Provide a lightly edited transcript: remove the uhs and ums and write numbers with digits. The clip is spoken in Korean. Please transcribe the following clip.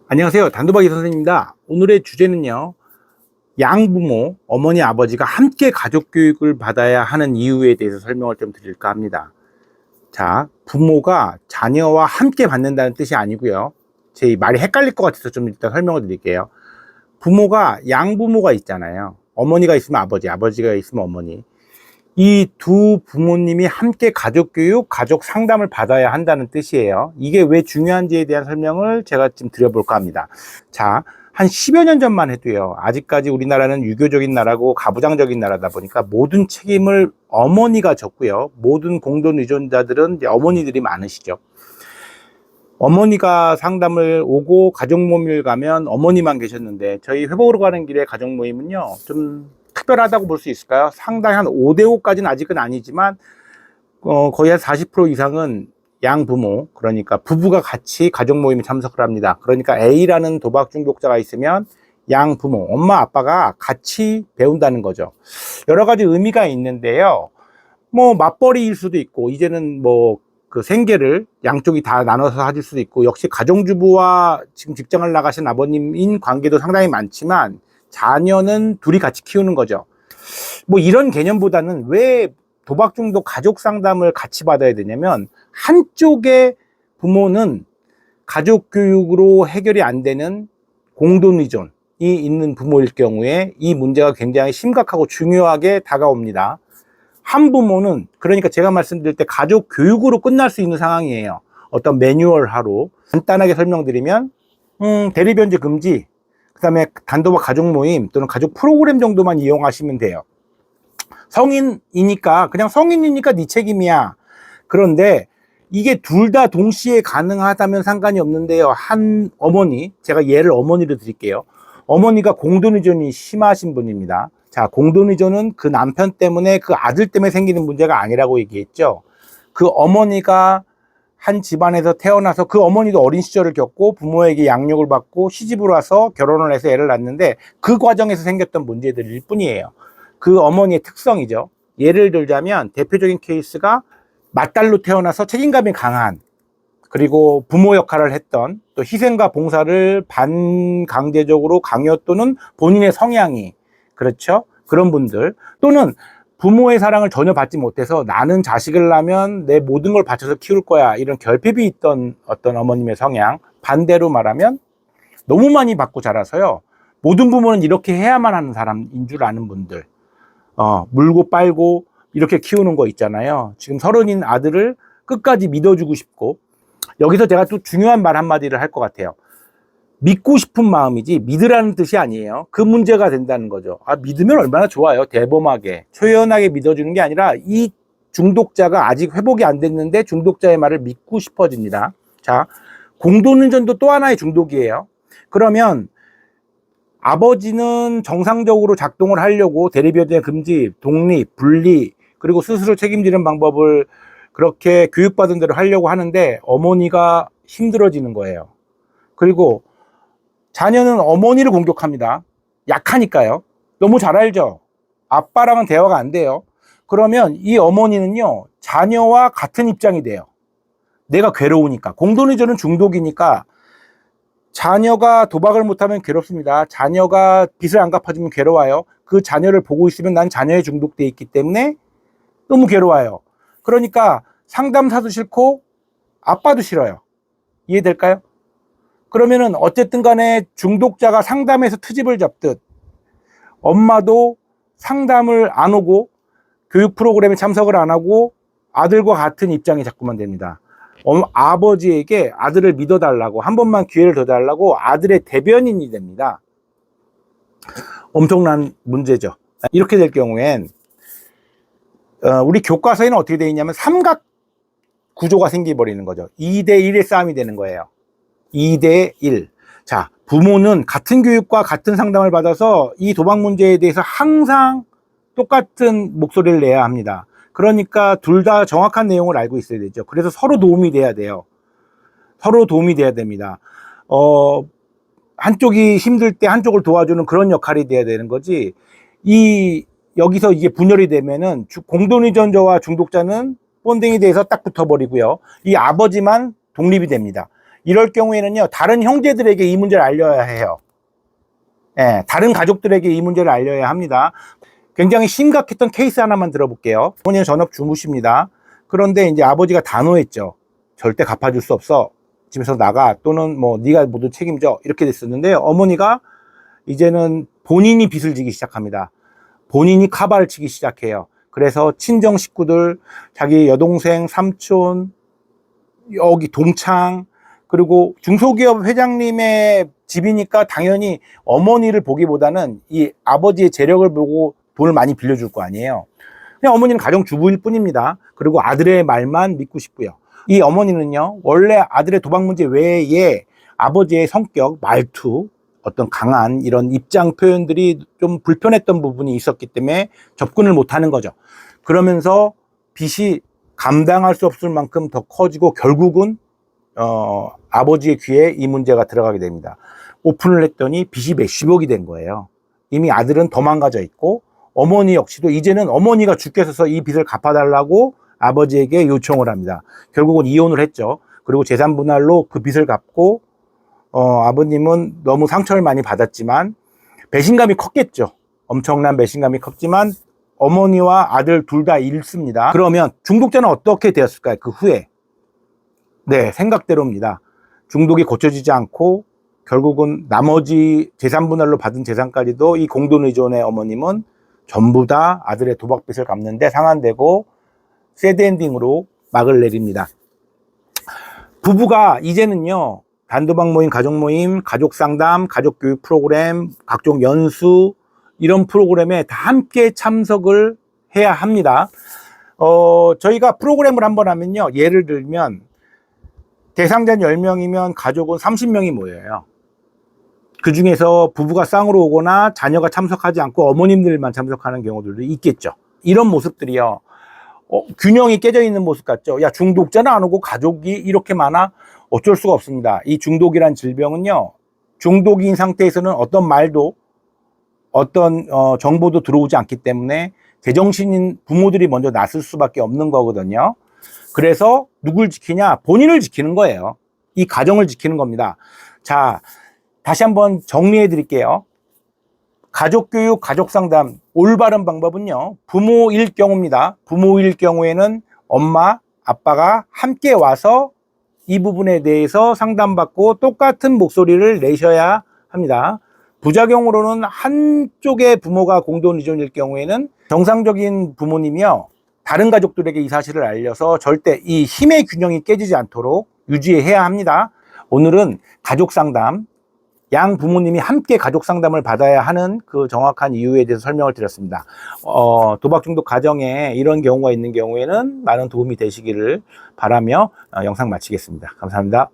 안녕하세요. 단도박이 선생님입니다. 오늘의 주제는요, 양부모, 어머니, 아버지가 함께 가족 교육을 받아야 하는 이유에 대해서 설명을 좀 드릴까 합니다. 자, 부모가 자녀와 함께 받는다는 뜻이 아니고요. 제 말이 헷갈릴 것 같아서 좀 일단 설명을 드릴게요. 부모가 양부모가 있잖아요. 어머니가 있으면 아버지, 아버지가 있으면 어머니. 이 두 부모님이 함께 가족 교육, 가족 상담을 받아야 한다는 뜻이에요. 이게 왜 중요한지에 대한 설명을 제가 좀 드려볼까 합니다. 자, 한 10여 년 전만 해도요, 아직까지 우리나라는 유교적인 나라고 가부장적인 나라다 보니까 모든 책임을 어머니가 졌고요. 모든 공동 의존자들은 이제 어머니들이 많으시죠. 어머니가 상담을 오고 가족 모임을 가면 어머니만 계셨는데, 저희 회복으로 가는 길에 가족 모임은요, 좀 특별하다고 볼 수 있을까요? 상당히 한 5대5까지는 아직은 아니지만 거의 한 40% 이상은 양부모, 그러니까 부부가 같이 가족 모임에 참석을 합니다. 그러니까 A라는 도박 중독자가 있으면 양부모, 엄마 아빠가 같이 배운다는 거죠. 여러 가지 의미가 있는데요. 뭐 맞벌이일 수도 있고, 이제는 뭐 그 생계를 양쪽이 다 나눠서 하실 수도 있고, 역시 가정주부와 지금 직장을 나가신 아버님인 관계도 상당히 많지만 자녀는 둘이 같이 키우는 거죠. 뭐 이런 개념보다는 왜 도박 중독 가족 상담을 같이 받아야 되냐면, 한쪽의 부모는 가족 교육으로 해결이 안 되는 공동 의존이 있는 부모일 경우에 이 문제가 굉장히 심각하고 중요하게 다가옵니다. 한 부모는, 그러니까 제가 말씀드릴 때 가족 교육으로 끝날 수 있는 상황이에요. 어떤 매뉴얼화로 간단하게 설명드리면 대리변제 금지, 그 다음에 단도박 가족 모임 또는 가족 프로그램 정도만 이용하시면 돼요. 성인이니까, 그냥 성인이니까 네 책임이야. 그런데 이게 둘 다 동시에 가능하다면 상관이 없는데요. 한 어머니, 제가 예를 어머니로 드릴게요. 어머니가 공동의존이 심하신 분입니다. 자, 공동의존은 그 남편 때문에, 그 아들 때문에 생기는 문제가 아니라고 얘기했죠. 그 어머니가 한 집안에서 태어나서 그 어머니도 어린 시절을 겪고 부모에게 양육을 받고 시집을 와서 결혼을 해서 애를 낳는데 그 과정에서 생겼던 문제들일 뿐이에요. 그 어머니의 특성이죠. 예를 들자면 대표적인 케이스가 맏딸로 태어나서 책임감이 강한, 그리고 부모 역할을 했던, 또 희생과 봉사를 반강제적으로 강요 또는 본인의 성향이, 그렇죠? 그런 분들, 또는 부모의 사랑을 전혀 받지 못해서 나는 자식을 낳으면 내 모든 걸 바쳐서 키울 거야, 이런 결핍이 있던 어떤 어머님의 성향. 반대로 말하면 너무 많이 받고 자라서요, 모든 부모는 이렇게 해야만 하는 사람인 줄 아는 분들, 물고 빨고 이렇게 키우는 거 있잖아요. 지금 서른인 아들을 끝까지 믿어주고 싶고, 여기서 제가 또 중요한 말 한마디를 할 것 같아요. 믿고 싶은 마음이지 믿으라는 뜻이 아니에요. 그 문제가 된다는 거죠. 믿으면 얼마나 좋아요. 대범하게 초연하게 믿어주는 게 아니라, 이 중독자가 아직 회복이 안 됐는데 중독자의 말을 믿고 싶어집니다. 자, 공동의존도 또 하나의 중독이에요. 그러면 아버지는 정상적으로 작동을 하려고 대리변제 금지, 독립, 분리, 그리고 스스로 책임지는 방법을 그렇게 교육받은 대로 하려고 하는데 어머니가 힘들어지는 거예요. 그리고 자녀는 어머니를 공격합니다. 약하니까요. 너무 잘 알죠? 아빠랑은 대화가 안 돼요. 그러면 이 어머니는요, 자녀와 같은 입장이 돼요. 내가 괴로우니까. 공동의존은 중독이니까 자녀가 도박을 못하면 괴롭습니다. 자녀가 빚을 안 갚아주면 괴로워요. 그 자녀를 보고 있으면 난 자녀에 중독돼 있기 때문에 너무 괴로워요. 그러니까 상담사도 싫고 아빠도 싫어요. 이해될까요? 그러면은 어쨌든 간에 중독자가 상담에서 트집을 잡듯 엄마도 상담을 안 오고 교육 프로그램에 참석을 안 하고 아들과 같은 입장이 자꾸만 됩니다. 아버지에게 아들을 믿어달라고, 한 번만 기회를 더 달라고 아들의 대변인이 됩니다. 엄청난 문제죠. 이렇게 될 경우엔 우리 교과서에는 어떻게 되어 있냐면 삼각 구조가 생겨버리는 거죠. 2대1의 싸움이 되는 거예요. 2대1. 자, 부모는 같은 교육과 같은 상담을 받아서 이 도박 문제에 대해서 항상 똑같은 목소리를 내야 합니다. 그러니까 둘 다 정확한 내용을 알고 있어야 되죠. 그래서 서로 도움이 돼야 돼요. 서로 도움이 돼야 됩니다. 한쪽이 힘들 때 한쪽을 도와주는 그런 역할이 돼야 되는 거지. 여기서 이게 분열이 되면은 공동의존자와 중독자는 본딩이 돼서 딱 붙어버리고요. 이 아버지만 독립이 됩니다. 이럴 경우에는요, 다른 형제들에게 이 문제를 알려야 해요. 예, 다른 가족들에게 이 문제를 알려야 합니다. 굉장히 심각했던 케이스 하나만 들어볼게요. 어머니는 전업 주무십니다. 그런데 이제 아버지가 단호했죠. 절대 갚아줄 수 없어. 집에서 나가. 또는 뭐 네가 모두 책임져. 이렇게 됐었는데 어머니가 이제는 본인이 빚을 지기 시작합니다. 본인이 카바를 치기 시작해요. 그래서 친정 식구들, 자기 여동생, 삼촌, 여기 동창, 그리고 중소기업 회장님의 집이니까 당연히 어머니를 보기보다는 이 아버지의 재력을 보고 돈을 많이 빌려줄 거 아니에요. 그냥 어머니는 가정주부일 뿐입니다. 그리고 아들의 말만 믿고 싶고요. 이 어머니는요, 원래 아들의 도박 문제 외에 아버지의 성격, 말투, 어떤 강한 이런 입장 표현들이 좀 불편했던 부분이 있었기 때문에 접근을 못하는 거죠. 그러면서 빚이 감당할 수 없을 만큼 더 커지고 결국은 아버지의 귀에 이 문제가 들어가게 됩니다. 오픈을 했더니 빚이 몇십억이 된 거예요. 이미 아들은 더 망가져 있고 어머니 역시도 이제는 어머니가 죽겠어서 이 빚을 갚아달라고 아버지에게 요청을 합니다. 결국은 이혼을 했죠. 그리고 재산 분할로 그 빚을 갚고 아버님은 너무 상처를 많이 받았지만 배신감이 컸겠죠. 엄청난 배신감이 컸지만 어머니와 아들 둘 다 잃습니다. 그러면 중독자는 어떻게 되었을까요? 그 후에. 네, 생각대로입니다. 중독이 고쳐지지 않고 결국은 나머지 재산 분할로 받은 재산까지도 이 공돈 의존의 어머님은 전부 다 아들의 도박빚을 갚는데 상환되고 새드엔딩으로 막을 내립니다. 부부가 이제는요, 단도박 모임, 가족 모임, 가족 상담, 가족 교육 프로그램, 각종 연수 이런 프로그램에 다 함께 참석을 해야 합니다. 저희가 프로그램을 한번 하면요, 예를 들면 대상자는 10명이면 가족은 30명이 모여요. 그 중에서 부부가 쌍으로 오거나 자녀가 참석하지 않고 어머님들만 참석하는 경우들도 있겠죠. 이런 모습들이요, 균형이 깨져 있는 모습 같죠. 야, 중독자는 안 오고 가족이 이렇게 많아? 어쩔 수가 없습니다. 이 중독이란 질병은요, 중독인 상태에서는 어떤 말도 어떤 정보도 들어오지 않기 때문에 제정신인 부모들이 먼저 나설 수밖에 없는 거거든요. 그래서 누굴 지키냐? 본인을 지키는 거예요. 이 가정을 지키는 겁니다. 자, 다시 한번 정리해 드릴게요. 가족교육, 가족상담 올바른 방법은요, 부모일 경우입니다. 부모일 경우에는 엄마, 아빠가 함께 와서 이 부분에 대해서 상담받고 똑같은 목소리를 내셔야 합니다. 부작용으로는 한쪽의 부모가 공동 의존일 경우에는 정상적인 부모님이요, 다른 가족들에게 이 사실을 알려서 절대 이 힘의 균형이 깨지지 않도록 유지해야 합니다. 오늘은 가족 상담, 양 부모님이 함께 가족 상담을 받아야 하는 그 정확한 이유에 대해서 설명을 드렸습니다. 도박 중독 가정에 이런 경우가 있는 경우에는 많은 도움이 되시기를 바라며 영상 마치겠습니다. 감사합니다.